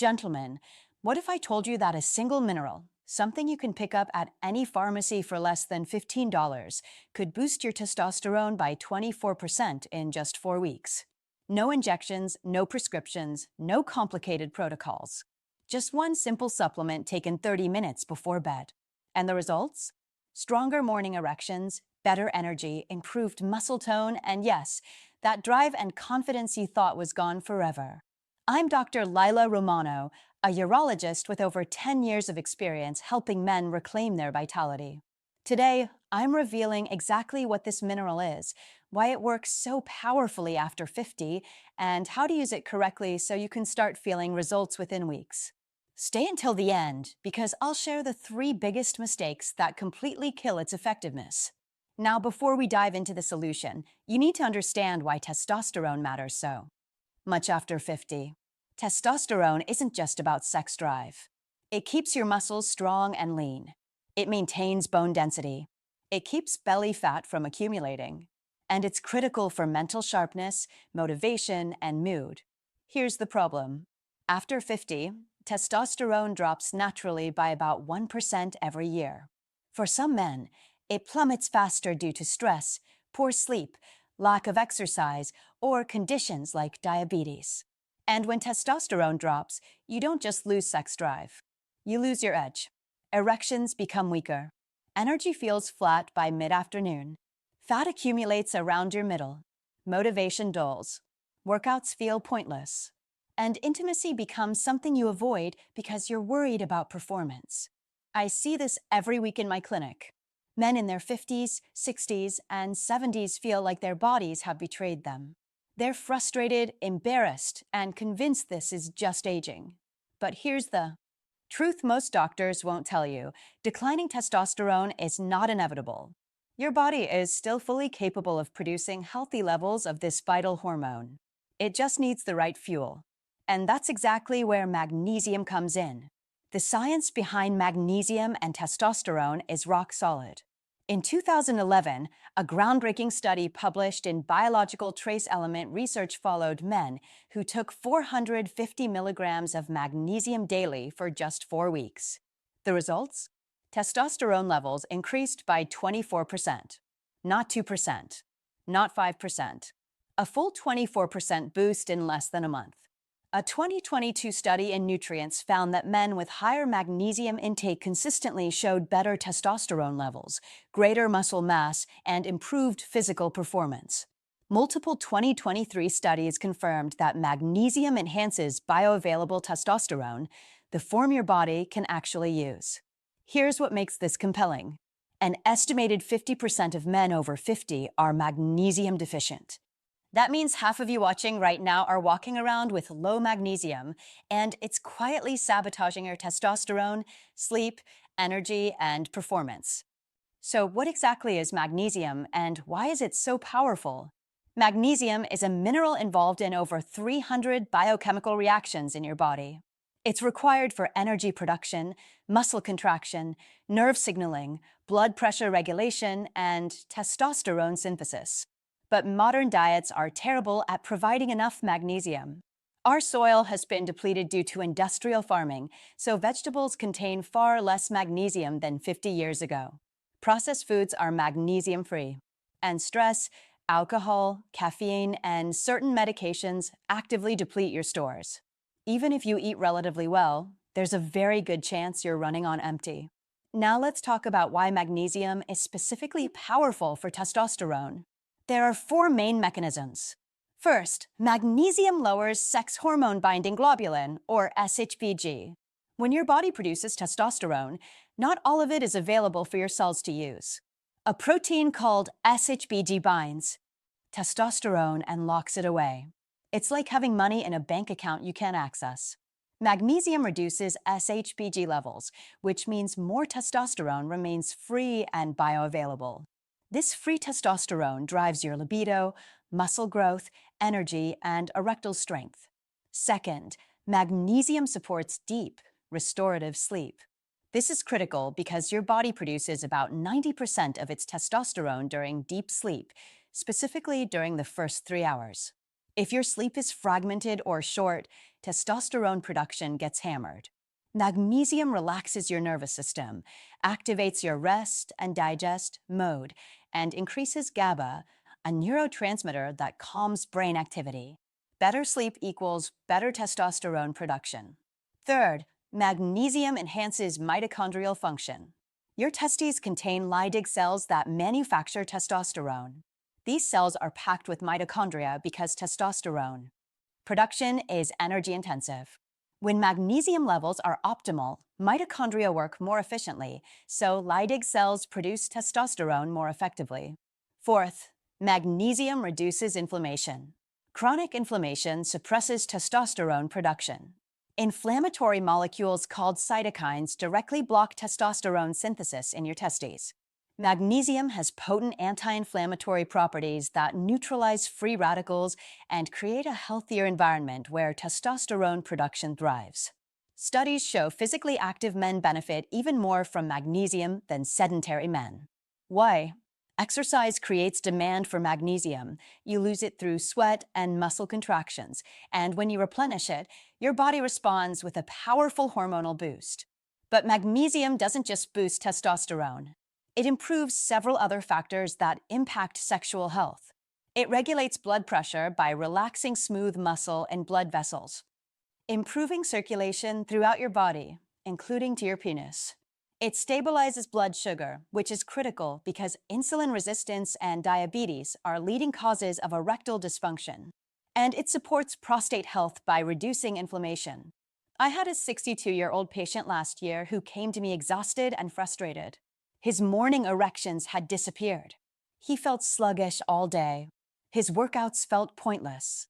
Gentlemen, what if I told you that a single mineral, something you can pick up at any pharmacy for less than $15, could boost your testosterone by 24% in just 4 weeks? No injections, no prescriptions, no complicated protocols. Just one simple supplement taken 30 minutes before bed. And the results? Stronger morning erections, better energy, improved muscle tone, and yes, that drive and confidence you thought was gone forever. I'm Dr. Lila Romano, a urologist with over 10 years of experience helping men reclaim their vitality. Today, I'm revealing exactly what this mineral is, why it works so powerfully after 50, and how to use it correctly so you can start feeling results within weeks. Stay until the end, because I'll share the 3 biggest mistakes that completely kill its effectiveness. Now, before we dive into the solution, you need to understand why testosterone matters so much after 50. Testosterone isn't just about sex drive. It keeps your muscles strong and lean. It maintains bone density. It keeps belly fat from accumulating. And it's critical for mental sharpness, motivation, and mood. Here's the problem. After 50, testosterone drops naturally by about 1% every year. For some men, it plummets faster due to stress, poor sleep, lack of exercise, or conditions like diabetes. And when testosterone drops, you don't just lose sex drive. You lose your edge. Erections become weaker. Energy feels flat by mid-afternoon. Fat accumulates around your middle. Motivation dulls. Workouts feel pointless. And intimacy becomes something you avoid because you're worried about performance. I see this every week in my clinic. Men in their 50s, 60s, and 70s feel like their bodies have betrayed them. They're frustrated, embarrassed, and convinced this is just aging. But here's the truth most doctors won't tell you. Declining testosterone is not inevitable. Your body is still fully capable of producing healthy levels of this vital hormone. It just needs the right fuel. And that's exactly where magnesium comes in. The science behind magnesium and testosterone is rock solid. In 2011, a groundbreaking study published in Biological Trace Element Research followed men who took 450 milligrams of magnesium daily for just 4 weeks. The results? Testosterone levels increased by 24%. Not 2%. Not 5%. A full 24% boost in less than a month. A 2022 study in Nutrients found that men with higher magnesium intake consistently showed better testosterone levels, greater muscle mass, and improved physical performance. Multiple 2023 studies confirmed that magnesium enhances bioavailable testosterone, the form your body can actually use. Here's what makes this compelling. An estimated 50% of men over 50 are magnesium deficient. That means half of you watching right now are walking around with low magnesium, and it's quietly sabotaging your testosterone, sleep, energy, and performance. So what exactly is magnesium, and why is it so powerful? Magnesium is a mineral involved in over 300 biochemical reactions in your body. It's required for energy production, muscle contraction, nerve signaling, blood pressure regulation, and testosterone synthesis. But modern diets are terrible at providing enough magnesium. Our soil has been depleted due to industrial farming, so vegetables contain far less magnesium than 50 years ago. Processed foods are magnesium-free, and stress, alcohol, caffeine, and certain medications actively deplete your stores. Even if you eat relatively well, there's a very good chance you're running on empty. Now let's talk about why magnesium is specifically powerful for testosterone. There are 4 main mechanisms. First, magnesium lowers sex hormone-binding globulin, or SHBG. When your body produces testosterone, not all of it is available for your cells to use. A protein called SHBG binds testosterone and locks it away. It's like having money in a bank account you can't access. Magnesium reduces SHBG levels, which means more testosterone remains free and bioavailable. This free testosterone drives your libido, muscle growth, energy, and erectile strength. Second, magnesium supports deep, restorative sleep. This is critical because your body produces about 90% of its testosterone during deep sleep, specifically during the first 3 hours. If your sleep is fragmented or short, testosterone production gets hammered. Magnesium relaxes your nervous system, activates your rest and digest mode, and increases GABA, a neurotransmitter that calms brain activity. Better sleep equals better testosterone production. Third, magnesium enhances mitochondrial function. Your testes contain Leydig cells that manufacture testosterone. These cells are packed with mitochondria because testosterone production is energy intensive. When magnesium levels are optimal, mitochondria work more efficiently, so Leydig cells produce testosterone more effectively. Fourth, magnesium reduces inflammation. Chronic inflammation suppresses testosterone production. Inflammatory molecules called cytokines directly block testosterone synthesis in your testes. Magnesium has potent anti-inflammatory properties that neutralize free radicals and create a healthier environment where testosterone production thrives. Studies show physically active men benefit even more from magnesium than sedentary men. Why? Exercise creates demand for magnesium. You lose it through sweat and muscle contractions, and when you replenish it, your body responds with a powerful hormonal boost. But magnesium doesn't just boost testosterone. It improves several other factors that impact sexual health. It regulates blood pressure by relaxing smooth muscle and blood vessels, improving circulation throughout your body, including to your penis. It stabilizes blood sugar, which is critical because insulin resistance and diabetes are leading causes of erectile dysfunction. And it supports prostate health by reducing inflammation. I had a 62-year-old patient last year who came to me exhausted and frustrated. His morning erections had disappeared. He felt sluggish all day. His workouts felt pointless.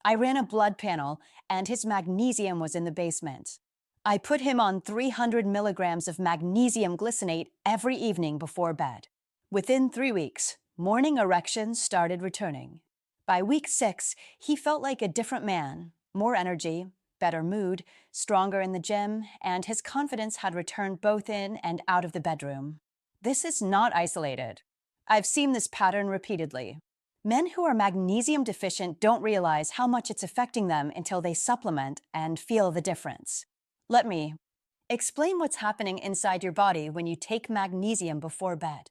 I ran a blood panel, and his magnesium was in the basement. I put him on 300 milligrams of magnesium glycinate every evening before bed. Within 3 weeks, morning erections started returning. By week 6, he felt like a different man, more energy, better mood, stronger in the gym, and his confidence had returned both in and out of the bedroom. This is not isolated. I've seen this pattern repeatedly. Men who are magnesium deficient don't realize how much it's affecting them until they supplement and feel the difference. Let me explain what's happening inside your body when you take magnesium before bed.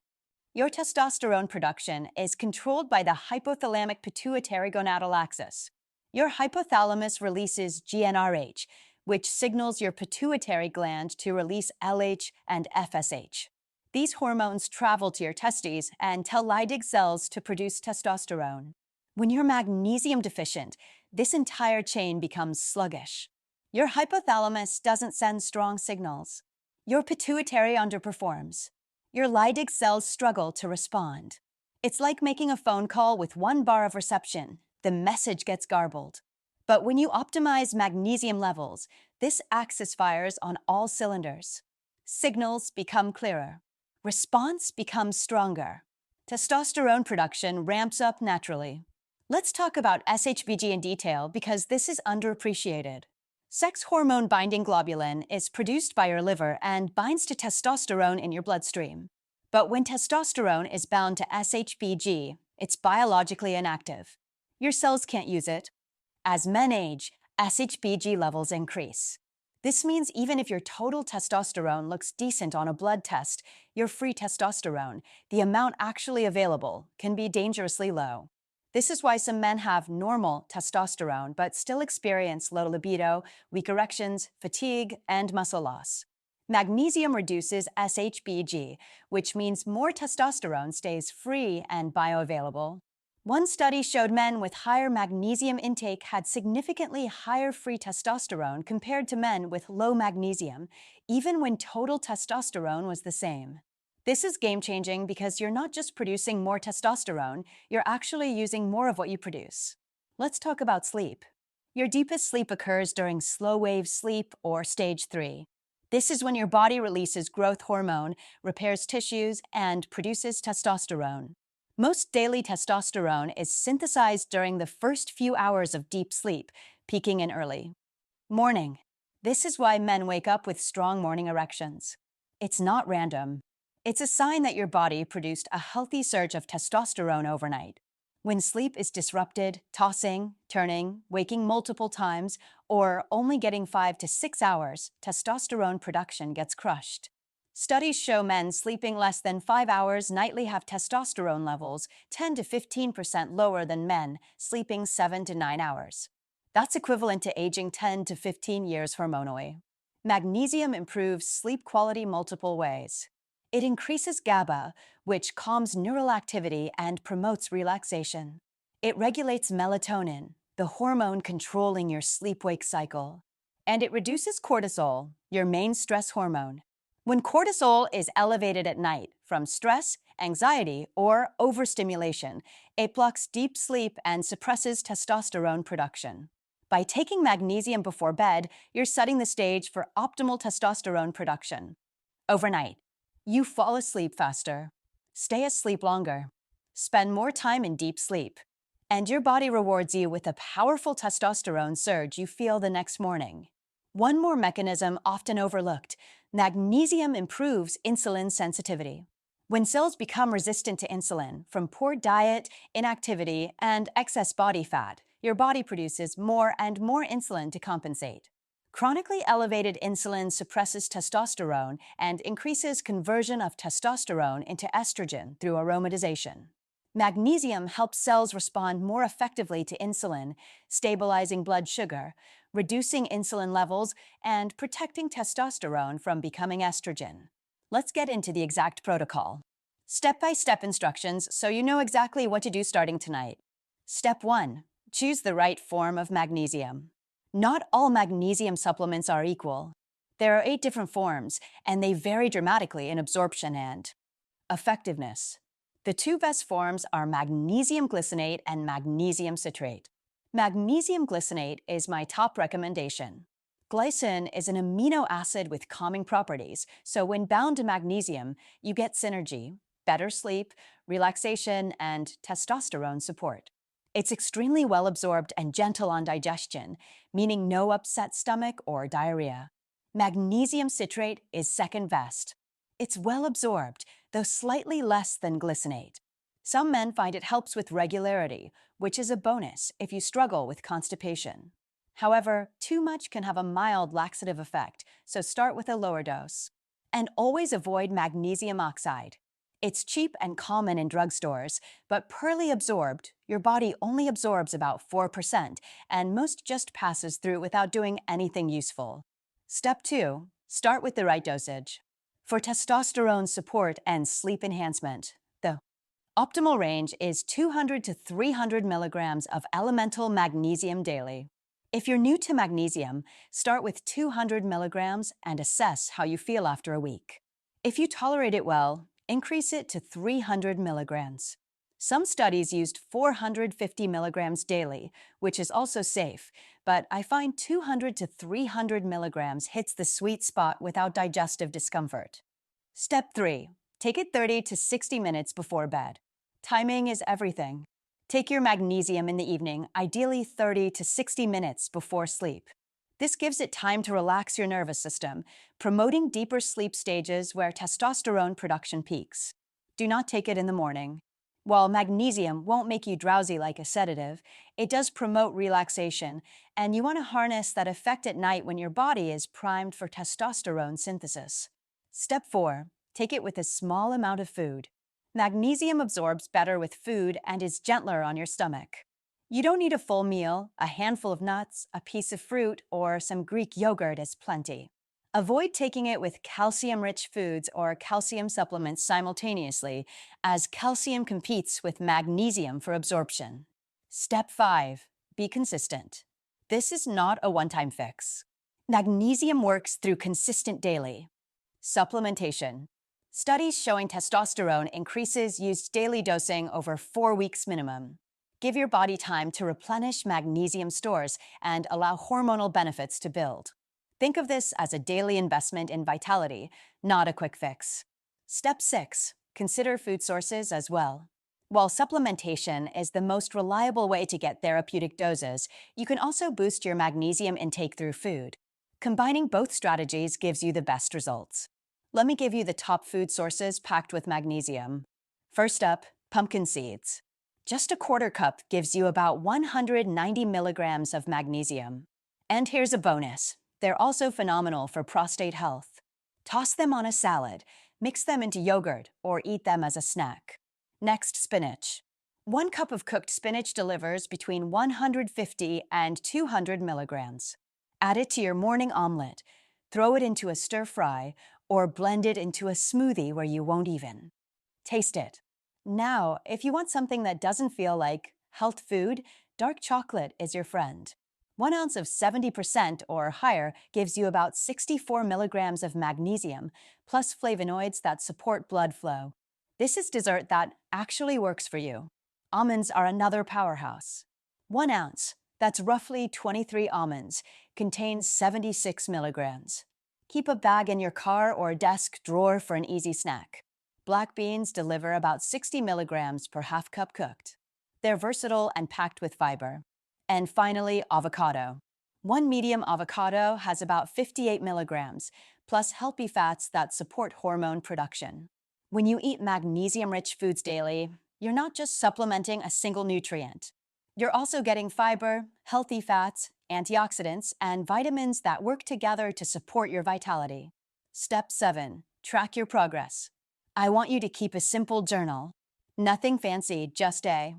Your testosterone production is controlled by the hypothalamic pituitary gonadal axis. Your hypothalamus releases GnRH, which signals your pituitary gland to release LH and FSH. These hormones travel to your testes and tell Leydig cells to produce testosterone. When you're magnesium deficient, this entire chain becomes sluggish. Your hypothalamus doesn't send strong signals. Your pituitary underperforms. Your Leydig cells struggle to respond. It's like making a phone call with 1 bar of reception. The message gets garbled. But when you optimize magnesium levels, this axis fires on all cylinders. Signals become clearer. Response becomes stronger. Testosterone production ramps up naturally. Let's talk about SHBG in detail because this is underappreciated. Sex hormone binding globulin is produced by your liver and binds to testosterone in your bloodstream. But when testosterone is bound to SHBG, it's biologically inactive. Your cells can't use it. As men age, SHBG levels increase. This means even if your total testosterone looks decent on a blood test, your free testosterone, the amount actually available, can be dangerously low. This is why some men have normal testosterone but still experience low libido, weak erections, fatigue, and muscle loss. Magnesium reduces SHBG, which means more testosterone stays free and bioavailable. One study showed men with higher magnesium intake had significantly higher free testosterone compared to men with low magnesium, even when total testosterone was the same. This is game-changing because you're not just producing more testosterone, you're actually using more of what you produce. Let's talk about sleep. Your deepest sleep occurs during slow-wave sleep or stage 3. This is when your body releases growth hormone, repairs tissues, and produces testosterone. Most daily testosterone is synthesized during the first few hours of deep sleep, peaking in early morning. This is why men wake up with strong morning erections. It's not random. It's a sign that your body produced a healthy surge of testosterone overnight. When sleep is disrupted, tossing, turning, waking multiple times, or only getting 5 to 6 hours, testosterone production gets crushed. Studies show men sleeping less than 5 hours nightly have testosterone levels 10 to 15% lower than men sleeping 7 to 9 hours. That's equivalent to aging 10 to 15 years hormonally. Magnesium improves sleep quality multiple ways. It increases GABA, which calms neural activity and promotes relaxation. It regulates melatonin, the hormone controlling your sleep-wake cycle. And it reduces cortisol, your main stress hormone. When cortisol is elevated at night from stress, anxiety, or overstimulation, it blocks deep sleep and suppresses testosterone production. By taking magnesium before bed, you're setting the stage for optimal testosterone production. Overnight, you fall asleep faster, stay asleep longer, spend more time in deep sleep, and your body rewards you with a powerful testosterone surge you feel the next morning. One more mechanism often overlooked: magnesium improves insulin sensitivity. When cells become resistant to insulin from poor diet, inactivity, and excess body fat, your body produces more and more insulin to compensate. Chronically elevated insulin suppresses testosterone and increases conversion of testosterone into estrogen through aromatization. Magnesium helps cells respond more effectively to insulin, stabilizing blood sugar, reducing insulin levels, and protecting testosterone from becoming estrogen. Let's get into the exact protocol. Step-by-step instructions so you know exactly what to do starting tonight. Step 1. Choose the right form of magnesium. Not all magnesium supplements are equal. There are 8 different forms, and they vary dramatically in absorption and effectiveness. The 2 best forms are magnesium glycinate and magnesium citrate. Magnesium glycinate is my top recommendation. Glycine is an amino acid with calming properties, so when bound to magnesium, you get synergy, better sleep, relaxation, and testosterone support. It's extremely well absorbed and gentle on digestion, meaning no upset stomach or diarrhea. Magnesium citrate is second best. It's well absorbed, though slightly less than glycinate. Some men find it helps with regularity, which is a bonus if you struggle with constipation. However, too much can have a mild laxative effect, so start with a lower dose. And always avoid magnesium oxide. It's cheap and common in drugstores, but poorly absorbed, your body only absorbs about 4%, and most just passes through without doing anything useful. Step 2. Start with the right dosage. For testosterone support and sleep enhancement, the optimal range is 200 to 300 milligrams of elemental magnesium daily. If you're new to magnesium, start with 200 milligrams and assess how you feel after a week. If you tolerate it well, increase it to 300 milligrams. Some studies used 450 milligrams daily, which is also safe, but I find 200 to 300 milligrams hits the sweet spot without digestive discomfort. Step 3. Take it 30 to 60 minutes before bed. Timing is everything. Take your magnesium in the evening, ideally 30 to 60 minutes before sleep. This gives it time to relax your nervous system, promoting deeper sleep stages where testosterone production peaks. Do not take it in the morning. While magnesium won't make you drowsy like a sedative, it does promote relaxation, and you want to harness that effect at night when your body is primed for testosterone synthesis. Step 4. Take it with a small amount of food. Magnesium absorbs better with food and is gentler on your stomach. You don't need a full meal. A handful of nuts, a piece of fruit, or some Greek yogurt is plenty. Avoid taking it with calcium-rich foods or calcium supplements simultaneously, as calcium competes with magnesium for absorption. Step 5. Be consistent. This is not a one-time fix. Magnesium works through consistent daily. Supplementation. Studies showing testosterone increases used daily dosing over 4 weeks minimum. Give your body time to replenish magnesium stores and allow hormonal benefits to build. Think of this as a daily investment in vitality, not a quick fix. Step 6. Consider food sources as well. While supplementation is the most reliable way to get therapeutic doses, you can also boost your magnesium intake through food. Combining both strategies gives you the best results. Let me give you the top food sources packed with magnesium. First up, pumpkin seeds. Just a quarter cup gives you about 190 milligrams of magnesium. And here's a bonus. They're also phenomenal for prostate health. Toss them on a salad, mix them into yogurt, or eat them as a snack. Next, spinach. 1 cup of cooked spinach delivers between 150 and 200 milligrams. Add it to your morning omelet, throw it into a stir fry, or blend it into a smoothie where you won't even taste it. Now, if you want something that doesn't feel like health food, dark chocolate is your friend. 1 ounce of 70% or higher gives you about 64 milligrams of magnesium, plus flavonoids that support blood flow. This is dessert that actually works for you. Almonds are another powerhouse. 1 ounce, that's roughly 23 almonds, contains 76 milligrams. Keep a bag in your car or desk drawer for an easy snack. Black beans deliver about 60 milligrams per half cup cooked. They're versatile and packed with fiber. And finally, avocado. 1 medium avocado has about 58 milligrams, plus healthy fats that support hormone production. When you eat magnesium-rich foods daily, you're not just supplementing a single nutrient. You're also getting fiber, healthy fats, antioxidants, and vitamins that work together to support your vitality. Step 7. Track your progress. I want you to keep a simple journal. Nothing fancy, just a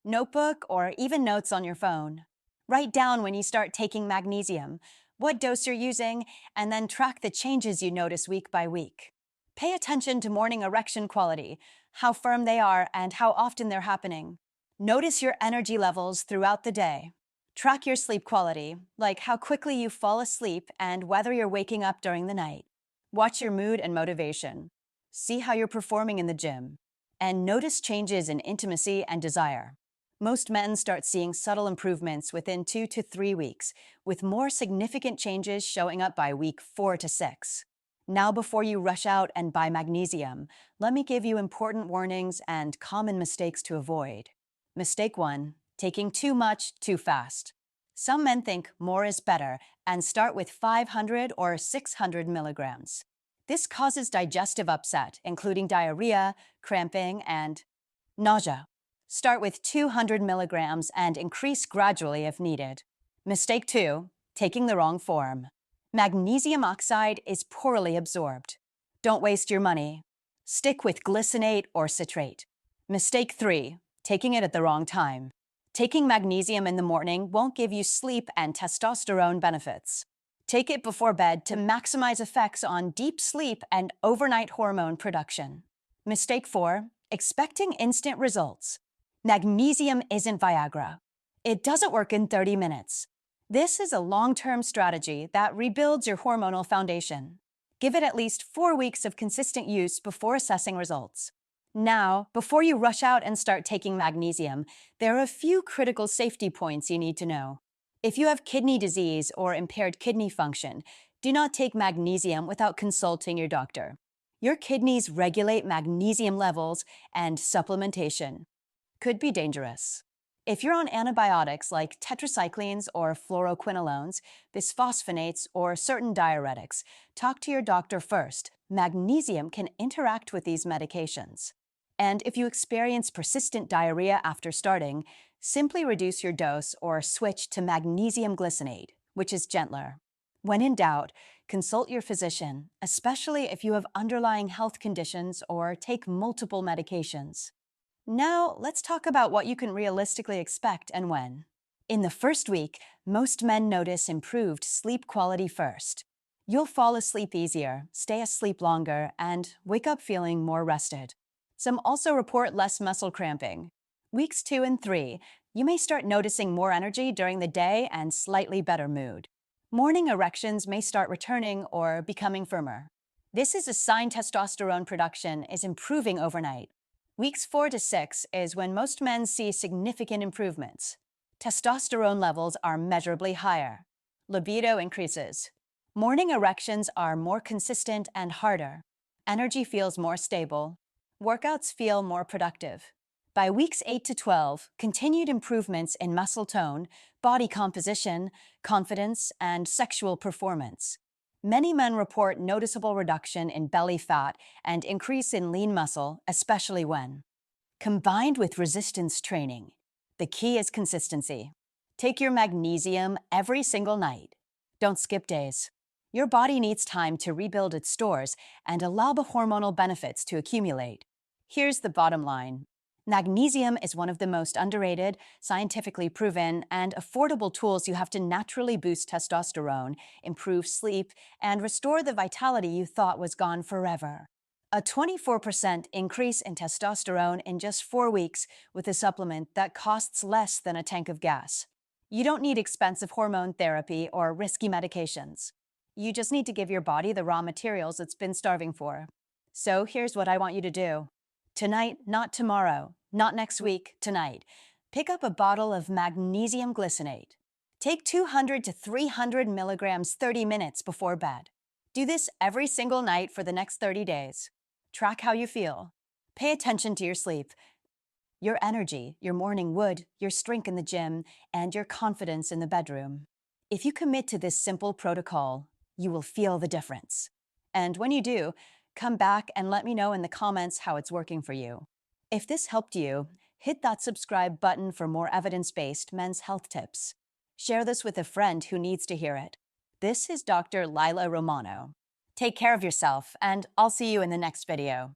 notebook or even notes on your phone. Write down when you start taking magnesium, what dose you're using, and then track the changes you notice week by week. Pay attention to morning erection quality, how firm they are, and how often they're happening. Notice your energy levels throughout the day. Track your sleep quality, like how quickly you fall asleep and whether you're waking up during the night. Watch your mood and motivation. See how you're performing in the gym. And notice changes in intimacy and desire. Most men start seeing subtle improvements within 2 to 3 weeks, with more significant changes showing up by week 4 to 6. Now, before you rush out and buy magnesium, let me give you important warnings and common mistakes to avoid. Mistake 1. Taking too much too fast. Some men think more is better and start with 500 or 600 milligrams. This causes digestive upset, including diarrhea, cramping, and nausea. Start with 200 milligrams and increase gradually if needed. Mistake 2. Taking the wrong form. Magnesium oxide is poorly absorbed. Don't waste your money. Stick with glycinate or citrate. Mistake 3. Taking it at the wrong time. Taking magnesium in the morning won't give you sleep and testosterone benefits. Take it before bed to maximize effects on deep sleep and overnight hormone production. Mistake 4. Expecting instant results. Magnesium isn't Viagra. It doesn't work in 30 minutes. This is a long-term strategy that rebuilds your hormonal foundation. Give it at least 4 weeks of consistent use before assessing results. Now, before you rush out and start taking magnesium, there are a few critical safety points you need to know. If you have kidney disease or impaired kidney function, do not take magnesium without consulting your doctor. Your kidneys regulate magnesium levels, and supplementation could be dangerous. If you're on antibiotics like tetracyclines or fluoroquinolones, bisphosphonates, or certain diuretics, talk to your doctor first. Magnesium can interact with these medications. And if you experience persistent diarrhea after starting, simply reduce your dose or switch to magnesium glycinate, which is gentler. When in doubt, consult your physician, especially if you have underlying health conditions or take multiple medications. Now, let's talk about what you can realistically expect and when. In the first week, most men notice improved sleep quality first. You'll fall asleep easier, stay asleep longer, and wake up feeling more rested. Some also report less muscle cramping. Weeks 2 and 3, you may start noticing more energy during the day and slightly better mood. Morning erections may start returning or becoming firmer. This is a sign testosterone production is improving overnight. Weeks 4 to 6 is when most men see significant improvements. Testosterone levels are measurably higher. Libido increases. Morning erections are more consistent and harder. Energy feels more stable. Workouts feel more productive. By weeks 8 to 12, continued improvements in muscle tone, body composition, confidence, and sexual performance. Many men report noticeable reduction in belly fat and increase in lean muscle, especially when combined with resistance training. The key is consistency. Take your magnesium every single night. Don't skip days. Your body needs time to rebuild its stores and allow the hormonal benefits to accumulate. Here's the bottom line. Magnesium is one of the most underrated, scientifically proven, and affordable tools you have to naturally boost testosterone, improve sleep, and restore the vitality you thought was gone forever. A 24% increase in testosterone in just 4 weeks with a supplement that costs less than a tank of gas. You don't need expensive hormone therapy or risky medications. You just need to give your body the raw materials it's been starving for. So here's what I want you to do. Tonight, not tomorrow, not next week, tonight. Pick up a bottle of magnesium glycinate. Take 200 to 300 milligrams 30 minutes before bed. Do this every single night for the next 30 days. Track how you feel. Pay attention to your sleep, your energy, your morning wood, your strength in the gym, and your confidence in the bedroom. If you commit to this simple protocol, you will feel the difference. And when you do, come back and let me know in the comments how it's working for you. If this helped you, hit that subscribe button for more evidence-based men's health tips. Share this with a friend who needs to hear it. This is Dr. Lila Romano. Take care of yourself, and I'll see you in the next video.